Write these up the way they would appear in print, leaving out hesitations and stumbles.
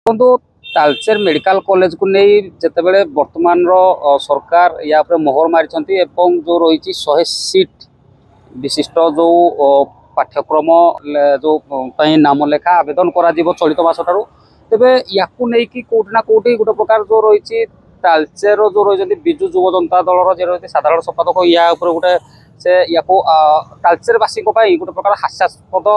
देखो Talcher medical college को नहीं जितेबाला वर्तमान सरकार या मोहर मारी जो रही 100 सीट विशिष्ट जो पाठ्यक्रम जो नाम लेखा आवेदन करा चलित मास ठार तेरे या कौटिना कौटी गोटे प्रकार जो रही तालचेर जो रही विजु युव जनता दल जे रही साधारण संपादक या गोटे से या तालचेरवासी गोटे प्रकार हास्यास्पद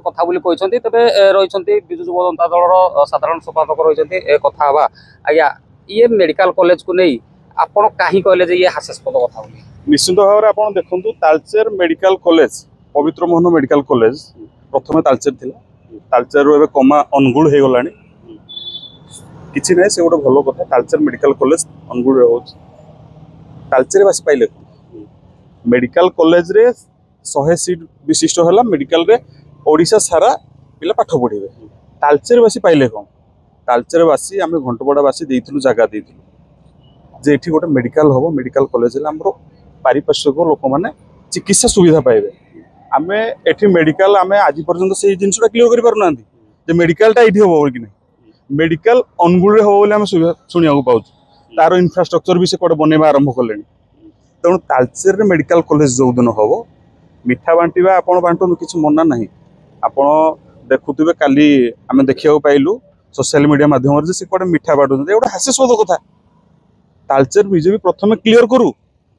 कथा बोली कहते तेरे रही विजु युव जनता दल साधारण संपादक रही कथा हवा आज्ञा ये मेडिकल कॉलेज को नहीं आपण कहीं कहले ये हास्यास्पद कथा बोली निश्चित भाव में देखो तालचेर मेडिकल कॉलेज पवित्र मोहन मेडिकल कॉलेज प्रथम तालचेर थिला तालचेर रो कमा अनुगुल हो गलानी किसी ना से गोटे भल कथा तालचेर मेडिकल कॉलेज अनुगुल हो तालचेरवासी पाइले मेडिकल कॉलेज रे 100 सीट विशिष्ट है मेडिकल रे ओडिशा सारा पिला पाठ पढ़े तालचेरवासी पाइले कौन तालचेरवासी आम घंटपड़ावासी देइथिलु जगह देइथिलु जे एठी गोटे मेडिकल हम मेडिकल कॉलेज हमरो पारिपार्श्विक लोक मैंने चिकित्सा सुविधा पाइबे आम एठी मेडिकल आम आज पर्यंत से जिनसा क्लियर कर पारना जे मेडिकलटा ये हम कि नहीं मेडिकल अनुगुल हम बोली शुणा पाऊँ तार इनफ्रास्ट्रक्चर भी से कौटे बनवा आरंभ कले तेणु तालचेर मेडिकल कॉलेज जो दिन हम मिठा बांटा आप बांटू किसी मना ना आपड़ देखुवे काली आम देखा पाइलु सोशल मीडिया माध्यम से कौटे मिठा बांटुं गोटे हास्यास्पद कथा तालचेर बीजेपी प्रथम क्लियर करू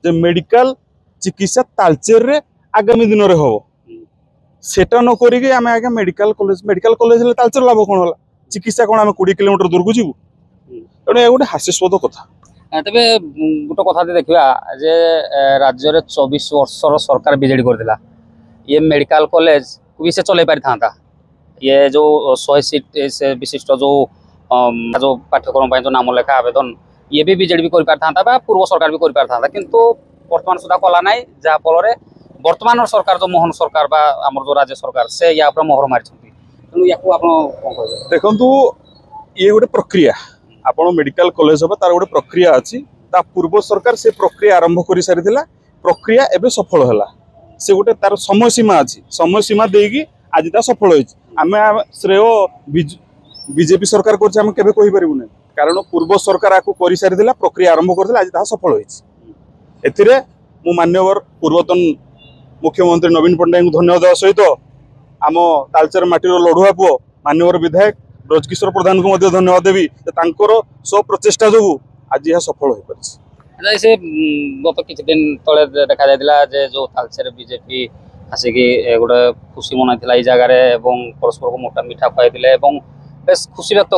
जे मेडिकल चिकित्सा तालचेर रे आगामी दिन में हम सेटा न करिके आम आगे मेडिकल कॉलेज तालचेर लाभ कौन है चिकित्सा कौन आम 20 किलोमीटर दूर को जीवु तेणु गोटे हास्यास्पद कथा तेरे गोटे कथा देखा जे राज्य में 24 वर्षर सरकार बीजेडी करथिला ये मेडिकल कॉलेज को भी से चलै पारि था ये जो 100 सीट से विशिष्ट जो पाठ्यक्रम जो नाम लेखा आवेदन ये भी बीजेडी भी कर पारि था पूर्व सरकार भी कर पारि था किंतु वर्तमान सुधा कला ना जहाँफल वर्तमान सरकार जो मोहन सरकार बा आमर जो राज्य सरकार से या मोहर मारी तेणु या देखु ये गोटे प्रक्रिया आपण मेडिकल कॉलेज हम तार गोटे प्रक्रिया अच्छी पूर्व सरकार से प्रक्रिया आरंभ कर सारी प्रक्रिया एवं सफल है से गोटे तार समय सीमा अच्छी समय सीमा देगी आज ता सफल होम श्रेय बीजेपी सरकार कर कारण पूर्व सरकार आपको कर सारी प्रक्रिया आरंभ कर आज ता सफल होती मु मान्यवर पूर्वतन मुख्यमंत्री नवीन पट्टनायक धन्यवाद सहित आम तालचेर माटीर लड़ुआ पुओ मान्यवर विधायक ब्रजकिशोर प्रधान को धन्यवाद देवी स्व प्रचेषा जो आज यह सफल हो पारे से गत किसी दिन तले देखा जाता जो तालचेर बीजेपी आसिक गोटे खुशी मनाई जगह परस्पर को मोटा मिठा खुआई बेस खुशी व्यक्त